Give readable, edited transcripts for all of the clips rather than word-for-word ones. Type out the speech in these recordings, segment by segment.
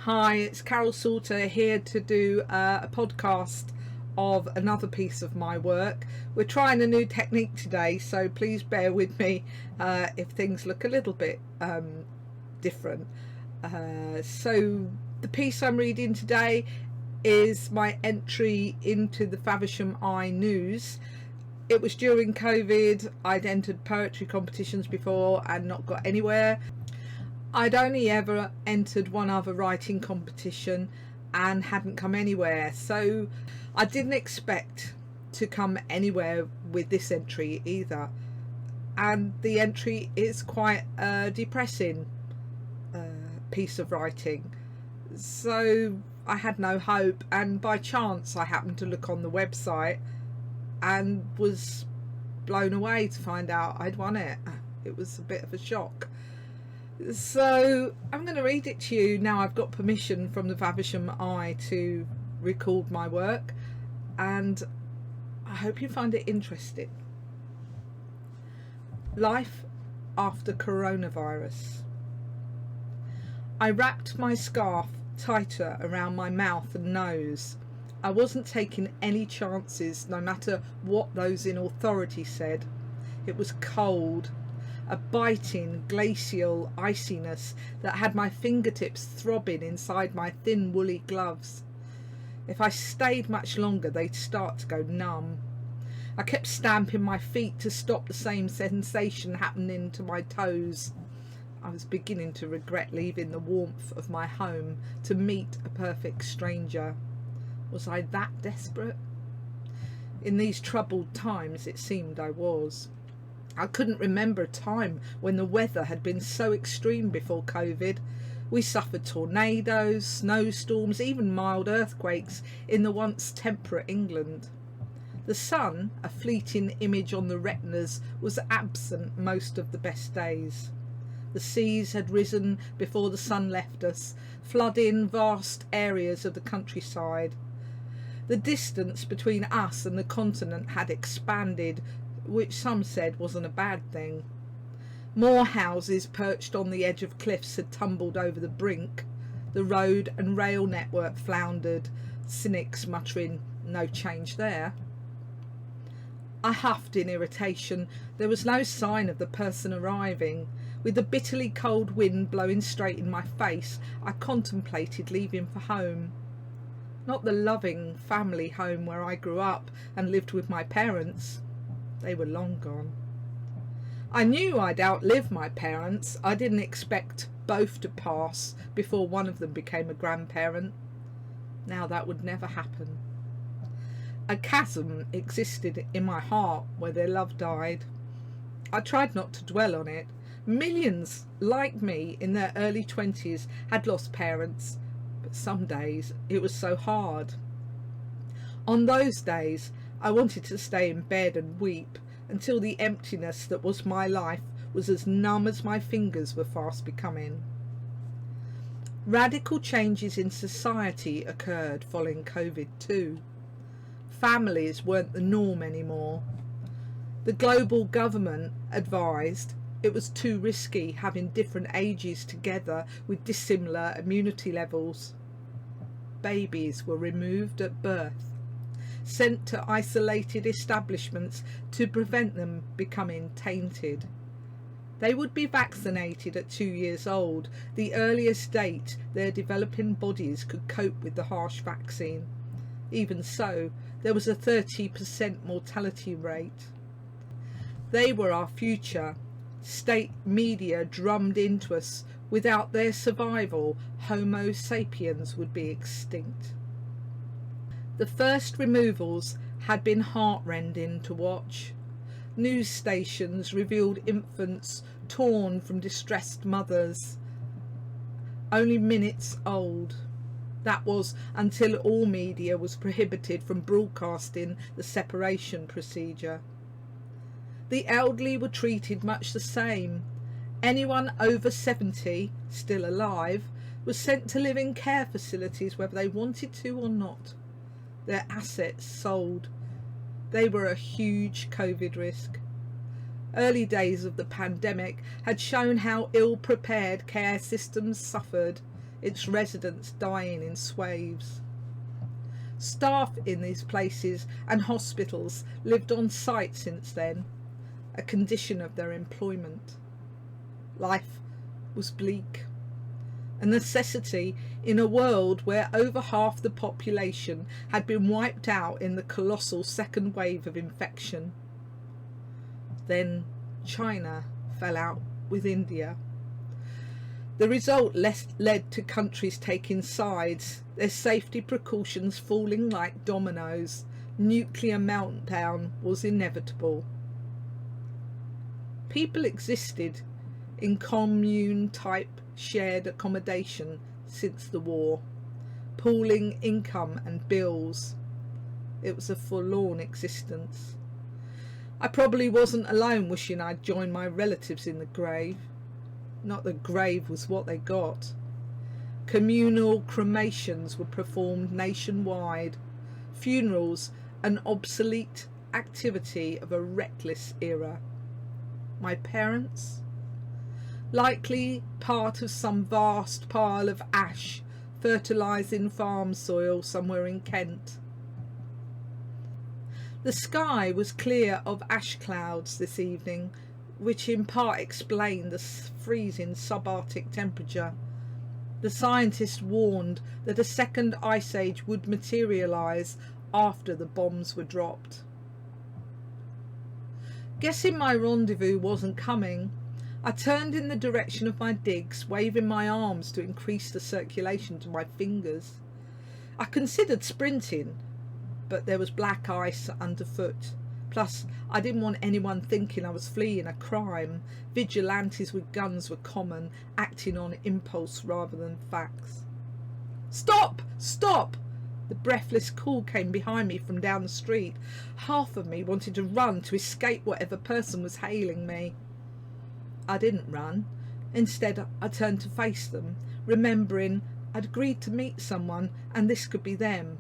Hi, it's Carol Salter here to do a podcast of another piece of my work. We're trying a new technique today, so please bear with me if things look a little bit different. So the piece I'm reading today is my entry into the Faversham News. It was during COVID. I'd entered poetry competitions before and not got anywhere. I'd only ever entered one other writing competition and hadn't come anywhere, so I didn't expect to come anywhere with this entry either. And the entry is quite a depressing piece of writing, so I had no hope, and by chance I happened to look on the website and was blown away to find out I'd won it. It was a bit of a shock. So I'm going to read it to you now. I've got permission from the Faversham to record my work, and I hope you find it interesting. Life after coronavirus. I wrapped my scarf tighter around my mouth and nose. I wasn't taking any chances, no matter what those in authority said. It was cold. A biting, glacial iciness that had my fingertips throbbing inside my thin woolly gloves. If I stayed much longer, they'd start to go numb. I kept stamping my feet to stop the same sensation happening to my toes. I was beginning to regret leaving the warmth of my home to meet a perfect stranger. Was I that desperate? In these troubled times, it seemed I was. I couldn't remember a time when the weather had been so extreme before COVID. We suffered tornadoes, snowstorms, even mild earthquakes in the once temperate England. The sun, a fleeting image on the retinas, was absent most of the best days. The seas had risen before the sun left us, flooding vast areas of the countryside. The distance between us and the continent had expanded, which some said wasn't a bad thing. More houses perched on the edge of cliffs had tumbled over the brink. The road and rail network floundered, cynics muttering, "No change there." I huffed in irritation. There was no sign of the person arriving. With the bitterly cold wind blowing straight in my face, I contemplated leaving for home. Not the loving family home where I grew up and lived with my parents. They were long gone. I knew I'd outlive my parents. I didn't expect both to pass before one of them became a grandparent. Now that would never happen. A chasm existed in my heart where their love died. I tried not to dwell on it. Millions like me in their early 20s had lost parents, but some days it was so hard. On those days, I wanted to stay in bed and weep until the emptiness that was my life was as numb as my fingers were fast becoming. Radical changes in society occurred following COVID too. Families weren't the norm anymore. The global government advised it was too risky having different ages together with dissimilar immunity levels. Babies were removed at birth, sent to isolated establishments to prevent them becoming tainted. They would be vaccinated at 2 years old, the earliest date their developing bodies could cope with the harsh vaccine. Even so, there was a 30% mortality rate. They were our future. State media drummed into us, without their survival, Homo sapiens would be extinct. The first removals had been heartrending to watch. News stations revealed infants torn from distressed mothers, only minutes old. That was until all media was prohibited from broadcasting the separation procedure. The elderly were treated much the same. Anyone over 70, still alive, was sent to live in care facilities whether they wanted to or not. Their assets sold. They were a huge COVID risk. Early days of the pandemic had shown how ill-prepared care systems suffered. its residents dying in swathes. Staff in these places and hospitals lived on site since then, a condition of their employment. Life was bleak, a necessity in a world where over half the population had been wiped out in the colossal second wave of infection. Then China fell out with India. The result led to countries taking sides, their safety precautions falling like dominoes. Nuclear meltdown was inevitable. People existed in commune-type shared accommodation since the war, pooling income and bills. It was a forlorn existence. I probably wasn't alone wishing I'd joined my relatives in the grave. Not the grave was what they got. Communal cremations were performed nationwide, funerals an obsolete activity of a reckless era. My parents? Likely part of some vast pile of ash fertilising farm soil somewhere in Kent. The sky was clear of ash clouds this evening, which in part explained the freezing subarctic temperature. The scientists warned that a second ice age would materialise after the bombs were dropped. Guessing my rendezvous wasn't coming, I turned in the direction of my digs, waving my arms to increase the circulation to my fingers. I considered sprinting, but there was black ice underfoot. Plus, I didn't want anyone thinking I was fleeing a crime. Vigilantes with guns were common, acting on impulse rather than facts. "Stop! Stop!" The breathless call came behind me from down the street. Half of me wanted to run to escape whatever person was hailing me. I didn't run. Instead, I turned to face them, remembering I'd agreed to meet someone and this could be them.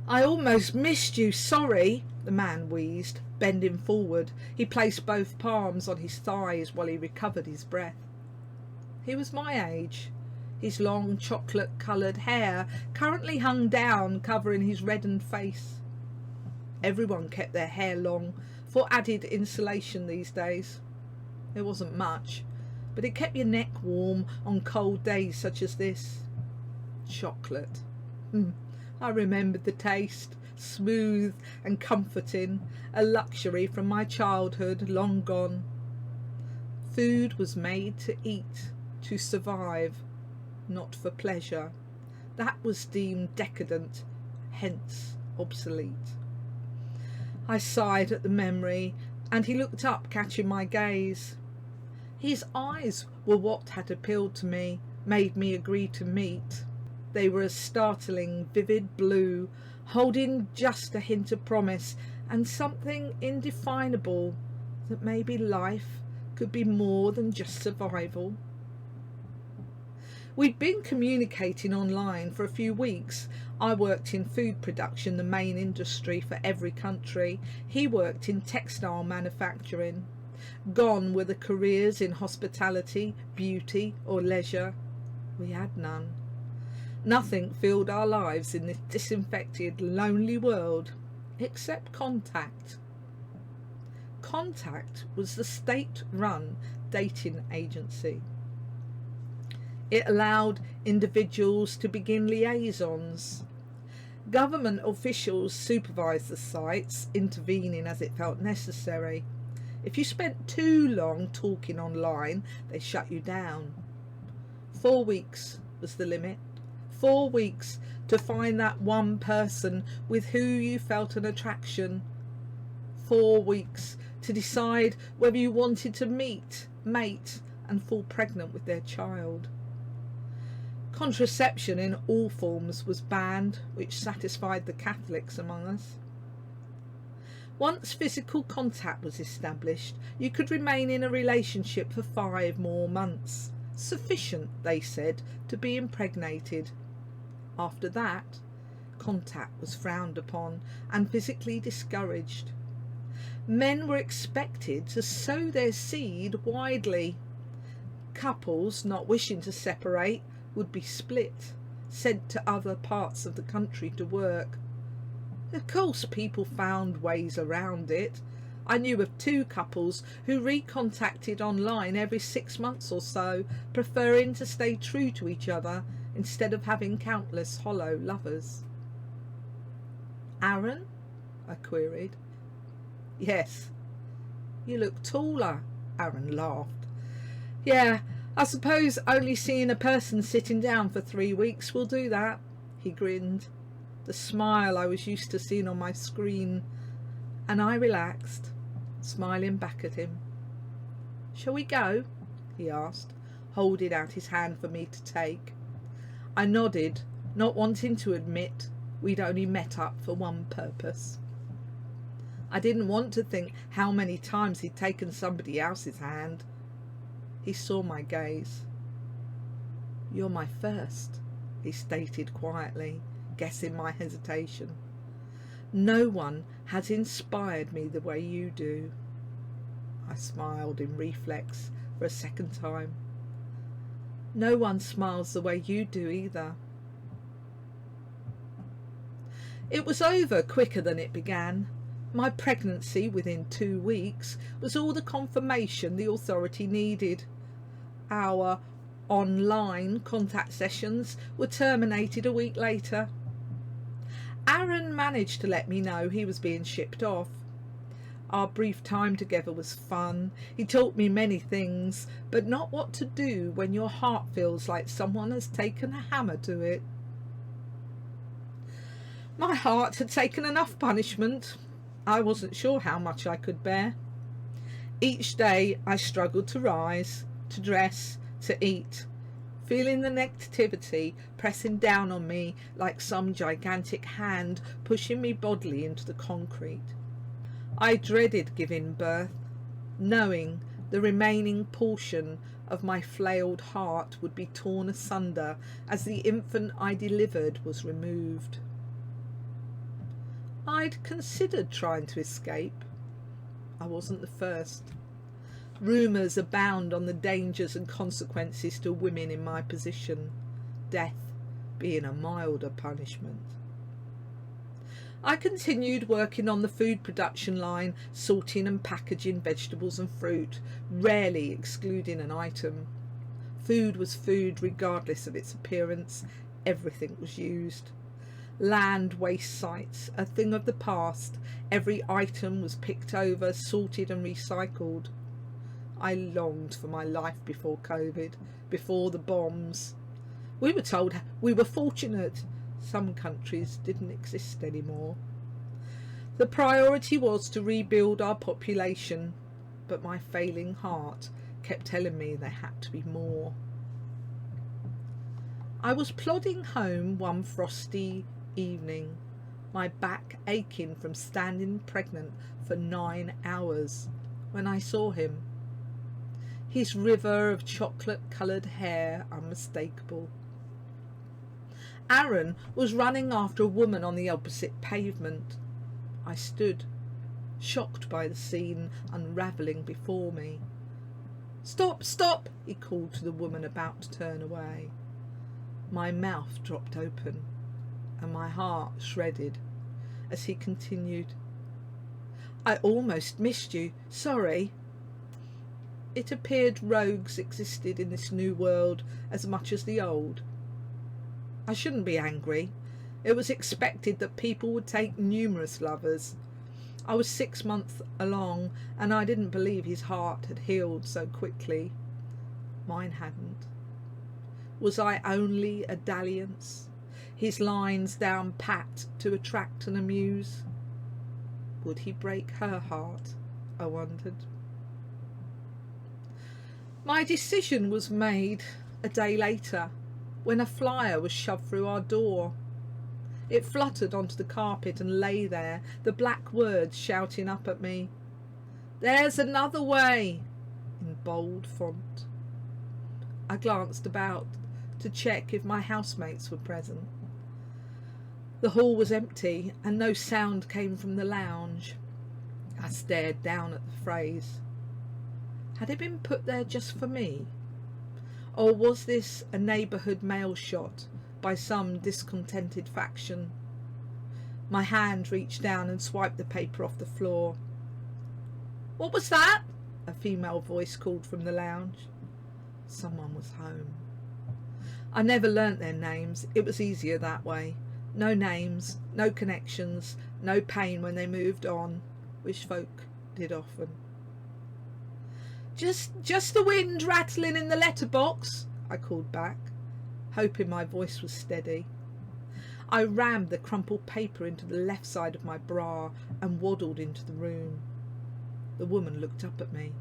"I almost missed you, sorry," the man wheezed, bending forward. He placed both palms on his thighs while he recovered his breath. He was my age. His long chocolate-coloured hair currently hung down, covering his reddened face. Everyone kept their hair long for added insulation these days. It wasn't much, but it kept your neck warm on cold days such as this. Chocolate. I remembered the taste, smooth and comforting, a luxury from my childhood long gone. Food was made to eat, to survive, not for pleasure. That was deemed decadent, hence obsolete. I sighed at the memory, and he looked up, catching my gaze. His eyes were what had appealed to me, made me agree to meet. They were a startling, vivid blue, holding just a hint of promise and something indefinable, that maybe life could be more than just survival. We'd been communicating online for a few weeks. I worked in food production, the main industry for every country. He worked in textile manufacturing. Gone were the careers in hospitality, beauty or leisure. We had none. Nothing filled our lives in this disinfected, lonely world, except Contact. Contact was the state-run dating agency. It allowed individuals to begin liaisons. Government officials supervised the sites, intervening as it felt necessary. If you spent too long talking online, they shut you down. 4 weeks was the limit. 4 weeks to find that one person with who you felt an attraction. 4 weeks to decide whether you wanted to meet, mate, and fall pregnant with their child. Contraception in all forms was banned, which satisfied the Catholics among us. Once physical contact was established, you could remain in a relationship for 5 more months. Sufficient, they said, to be impregnated. After that, contact was frowned upon and physically discouraged. Men were expected to sow their seed widely. Couples not wishing to separate would be split, sent to other parts of the country to work. Of course, people found ways around it. I knew of 2 couples who recontacted online every 6 months or so, preferring to stay true to each other instead of having countless hollow lovers. Aaron? I queried. Yes. You look taller, Aaron laughed. Yeah, I suppose only seeing a person sitting down for 3 weeks will do that, he grinned, the smile I was used to seeing on my screen, and I relaxed, smiling back at him. Shall we go? He asked, holding out his hand for me to take. I nodded, not wanting to admit we'd only met up for one purpose. I didn't want to think how many times he'd taken somebody else's hand. He saw my gaze. You're my first, he stated quietly, guessing my hesitation. No one has inspired me the way you do. I smiled in reflex for a second time. No one smiles the way you do either. It was over quicker than it began. My pregnancy within 2 weeks was all the confirmation the authority needed. Our online contact sessions were terminated a week later. Aaron managed to let me know he was being shipped off. Our brief time together was fun. He taught me many things, but not what to do when your heart feels like someone has taken a hammer to it. My heart had taken enough punishment. I wasn't sure how much I could bear. Each day I struggled to rise, to dress, to eat, feeling the negativity pressing down on me like some gigantic hand pushing me bodily into the concrete. I dreaded giving birth, knowing the remaining portion of my flailed heart would be torn asunder as the infant I delivered was removed. I'd considered trying to escape. I wasn't the first. Rumours abound on the dangers and consequences to women in my position, death being a milder punishment. I continued working on the food production line, sorting and packaging vegetables and fruit, rarely excluding an item. Food was food regardless of its appearance. Everything was used. Land waste sites, a thing of the past. Every item was picked over, sorted and recycled. I longed for my life before COVID, before the bombs. We were told we were fortunate. Some countries didn't exist anymore. The priority was to rebuild our population, but my failing heart kept telling me there had to be more. I was plodding home one frosty evening, my back aching from standing pregnant for 9 hours, when I saw him. His river of chocolate-coloured hair unmistakable. Aaron was running after a woman on the opposite pavement. I stood, shocked by the scene unravelling before me. "Stop, stop!" he called to the woman about to turn away. My mouth dropped open and my heart shredded as he continued. "I almost missed you. Sorry." It appeared rogues existed in this new world as much as the old. I shouldn't be angry. It was expected that people would take numerous lovers. I was 6 months along, and I didn't believe his heart had healed so quickly. Mine hadn't. Was I only a dalliance? His lines down pat to attract and amuse? Would he break her heart? I wondered. My decision was made a day later, when a flyer was shoved through our door. It fluttered onto the carpet and lay there, the black words shouting up at me. "There's another way," in bold font. I glanced about to check if my housemates were present. The hall was empty and no sound came from the lounge. I stared down at the phrase. Had it been put there just for me? Or was this a neighbourhood mail shot by some discontented faction? My hand reached down and swiped the paper off the floor. "What was that?" a female voice called from the lounge. Someone was home. I never learnt their names. It was easier that way. No names, no connections, no pain when they moved on, which folk did often. Just the wind rattling in the letterbox," I called back, hoping my voice was steady. I rammed the crumpled paper into the left side of my bra and waddled into the room. The woman looked up at me.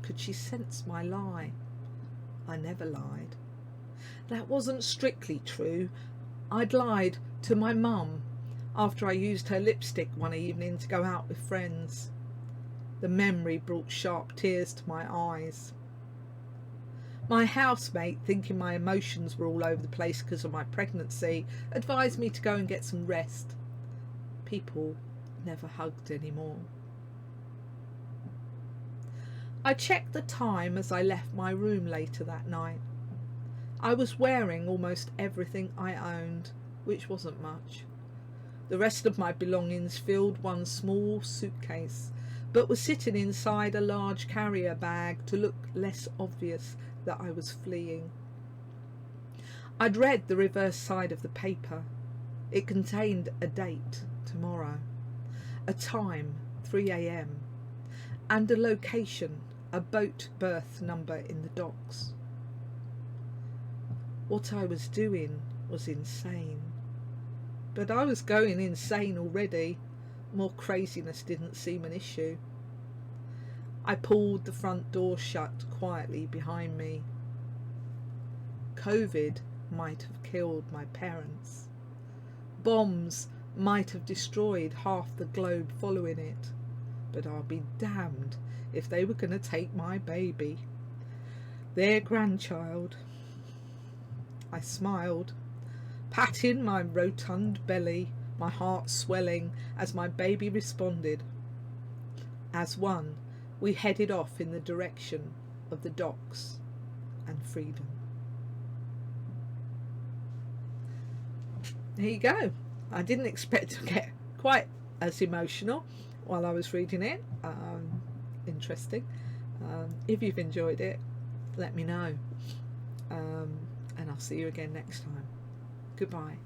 Could she sense my lie? I never lied. That wasn't strictly true. I'd lied to my mum after I used her lipstick one evening to go out with friends. The memory brought sharp tears to my eyes. My housemate, thinking my emotions were all over the place because of my pregnancy, advised me to go and get some rest. People never hugged anymore. I checked the time as I left my room later that night. I was wearing almost everything I owned, which wasn't much. The rest of my belongings filled one small suitcase, but was sitting inside a large carrier bag to look less obvious that I was fleeing. I'd read the reverse side of the paper. It contained a date, tomorrow, a time, 3 a.m, and a location, a boat berth number in the docks. What I was doing was insane. But I was going insane already. More craziness didn't seem an issue. I pulled the front door shut quietly behind me. COVID might have killed my parents. Bombs might have destroyed half the globe following it. But I'll be damned if they were going to take my baby, their grandchild. I smiled, patting my rotund belly, my heart swelling as my baby responded. As one, we headed off in the direction of the docks and freedom. There you go. I didn't expect to get quite as emotional while I was reading it. Interesting. If you've enjoyed it, let me know. And I'll see you again next time. Goodbye.